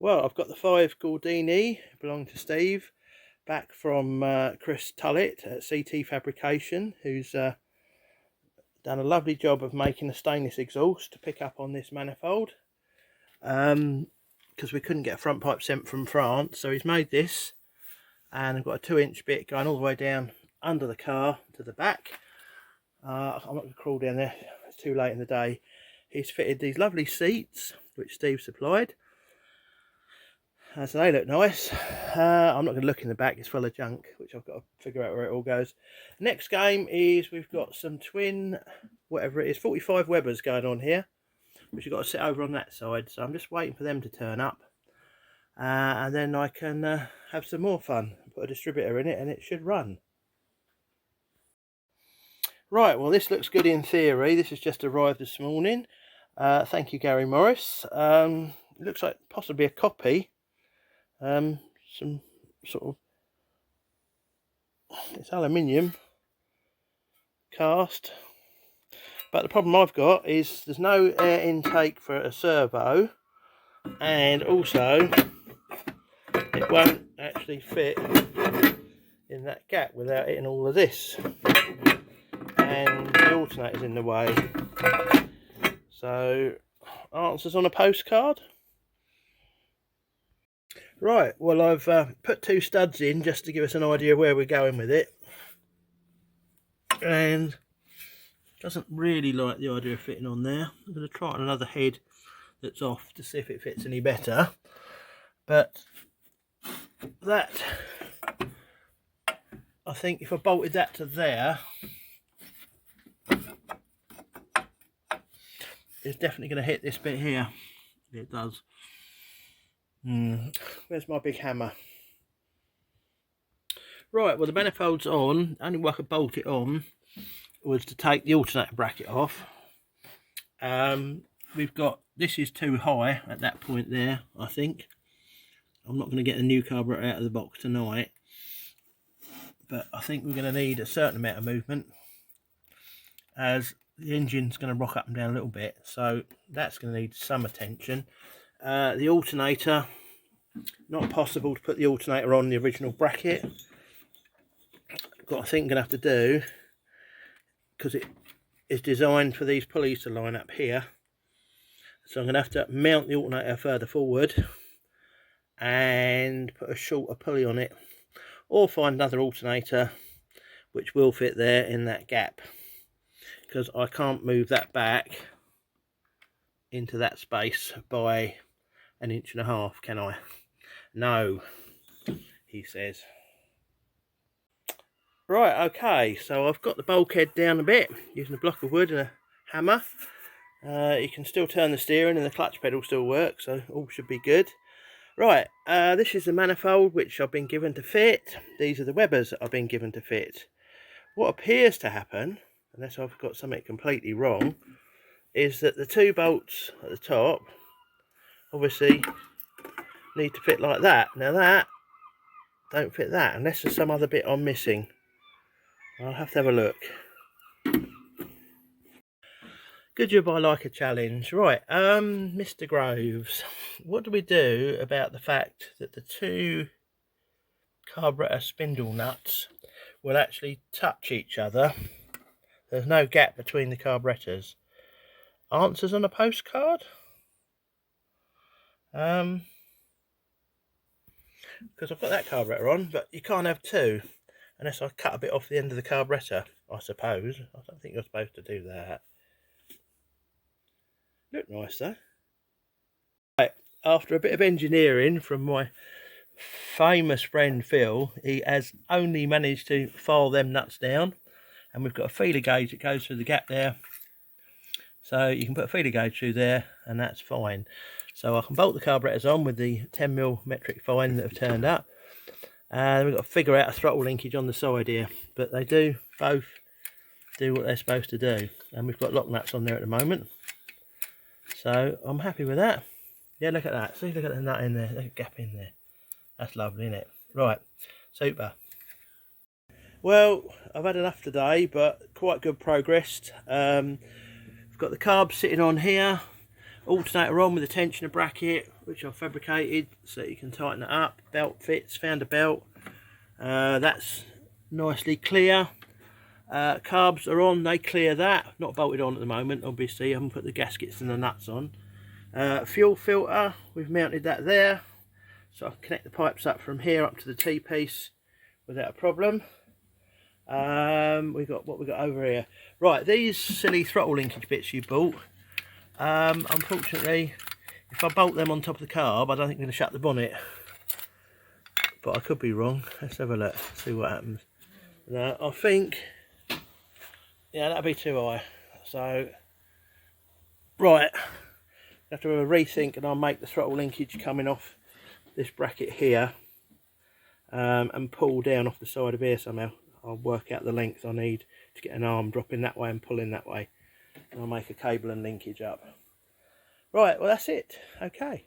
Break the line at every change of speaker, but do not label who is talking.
Well, I've got the 5 Gordini, belonging to Steve, back from Chris Tullett at CT Fabrication, who's done a lovely job of making a stainless exhaust to pick up on this manifold, because we couldn't get a front pipe sent from France, so he's made this, and I've got a 2-inch bit going all the way down under the car to the back. I'm not going to crawl down there, it's too late in the day. He's fitted these lovely seats which Steve supplied, so they look nice. I'm not going to look in the back, it's full of junk which I've got to figure out where it all goes. Next game is we've got some twin, whatever it is, 45 Webers going on here, which you've got to sit over on that side, so I'm just waiting for them to turn up, and then I can have some more fun, put a distributor in it and it should run. Right, well, this looks good in theory. This has just arrived this morning. Thank you, Gary Morris. It looks like possibly a copy. Some sort of, it's aluminium cast. But the problem I've got is there's no air intake for a servo, and also it won't actually fit in that gap without hitting all of this. And the alternator's in the way, so answers on a postcard. Right, well, I've put 2 studs in just to give us an idea where we're going with it, and doesn't really like the idea of fitting on there. I'm going to try on another head that's off to see if it fits any better, but that, I think if I bolted that to there, it's definitely going to hit this bit here. It does. Where's my big hammer? Right, well, the manifold's on. Only way I could bolt it on was to take the alternator bracket off. We've got, this is too high at that point there, I think. I'm not going to get the new carburetor out of the box tonight, but I think we're going to need a certain amount of movement, as the engine's going to rock up and down a little bit, so that's going to need some attention. The alternator, not possible to put the alternator on the original bracket. Got, I think, going to have to do, because it is designed for these pulleys to line up here, so I'm going to have to mount the alternator further forward and put a shorter pulley on it, or find another alternator which will fit there in that gap, because I can't move that back into that space by 1.5 inches, can I? No, he says. Right, okay, so I've got the bulkhead down a bit using a block of wood and a hammer. You can still turn the steering and the clutch pedal still works, so all should be good. Right, this is the manifold which I've been given to fit. These are the Webers that I've been given to fit. What appears to happen, unless I've got something completely wrong, is that the 2 bolts at the top obviously need to fit like that. Now that don't fit that, unless there's some other bit I'm missing. I'll have to have a look. Good job, I like a challenge. Right, Mr. Groves, what do we do about the fact that the 2 carburetor spindle nuts will actually touch each other? There's no gap between the carburetors. Answers on a postcard? Because I've got that carburetor on, but you can't have 2 unless I cut a bit off the end of the carburetor, I suppose. I don't think you're supposed to do that. Look nice though. Right, after a bit of engineering from my famous friend Phil, he has only managed to file them nuts down, and we've got a feeler gauge that goes through the gap there, so you can put a feeler gauge through there and that's fine. So I can bolt the carburetors on with the 10mm metric fine that have turned up, and we've got to figure out a throttle linkage on the side here, but they do both do what they're supposed to do, and we've got lock nuts on there at the moment, so I'm happy with that. Yeah, look at that. See, look at the nut in there, look at the gap in there. That's lovely, isn't it? Right, super. Well, I've had enough today, but quite good progress. We've got the carb sitting on here. alternator on with a tensioner bracket, which I've fabricated so you can tighten it up. Belt fits, found a belt. That's nicely clear. Carbs are on, they clear that. Not bolted on at the moment, obviously. I haven't put the gaskets and the nuts on. Fuel filter, we've mounted that there. So I can connect the pipes up from here up to the T-piece without a problem. We've got what we got over here. Right, these silly throttle linkage bits you bought. Unfortunately, if I bolt them on top of the carb, I don't think I'm going to shut the bonnet. But I could be wrong. Let's have a look, see what happens. No, I think, yeah, that'll be too high. So, right, have to have a rethink, and I'll make the throttle linkage coming off this bracket here, and pull down off the side of here somehow. I'll work out the length I need to get an arm dropping that way and pulling that way, and I'll make a cable and linkage up. Right, well that's it. Okay.